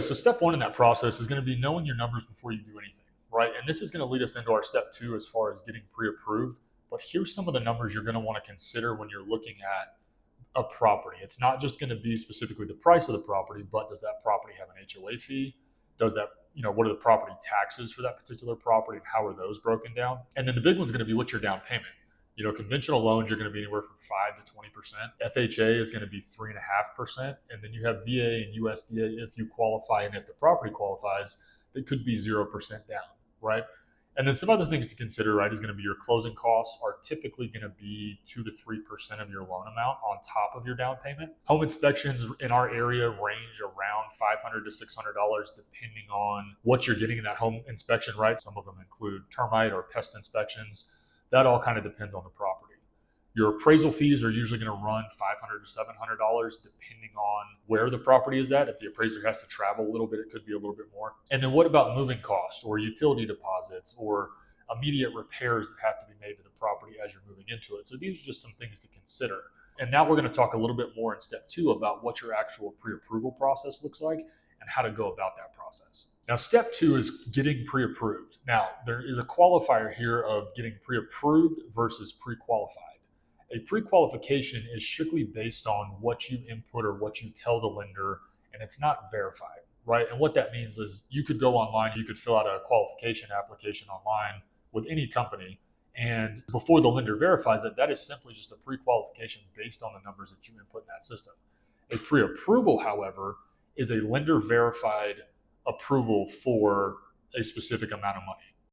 So step one in that process is going to be knowing your numbers before you do anything, right? And this is going to lead us into our step two as far as getting pre-approved. But here's some of the numbers you're going to want to consider when you're looking at a property. It's not just going to be specifically the price of the property, but does that property have an HOA fee? Does that, what are the property taxes for that particular property and how are those broken down? And then the big one's going to be what's your down payment? Conventional loans, you're going to be anywhere from 5 to 20%. FHA is going to be 3.5%. And then you have VA and USDA if you qualify and if the property qualifies, that could be 0% down, right? And then some other things to consider, right, is going to be your closing costs are typically going to be 2 to 3% of your loan amount on top of your down payment. Home inspections in our area range around $500 to $600 depending on what you're getting in that home inspection, right? Some of them include termite or pest inspections. That all kind of depends on the property. Your appraisal fees are usually going to run $500 to $700 depending on where the property is at. If the appraiser has to travel a little bit, it could be a little bit more. And then what about moving costs or utility deposits or immediate repairs that have to be made to the property as you're moving into it? So these are just some things to consider. And now we're going to talk a little bit more in step two about what your actual pre-approval process looks like and how to go about that process. Now, step two is getting pre-approved. Now, there is a qualifier here of getting pre-approved versus pre-qualified. A pre-qualification is strictly based on what you input or what you tell the lender, and it's not verified, right? And what that means is you could go online, you could fill out a qualification application online with any company, and before the lender verifies it, that is simply just a pre-qualification based on the numbers that you input in that system. A pre-approval, however, is a lender verified approval for a specific amount of money.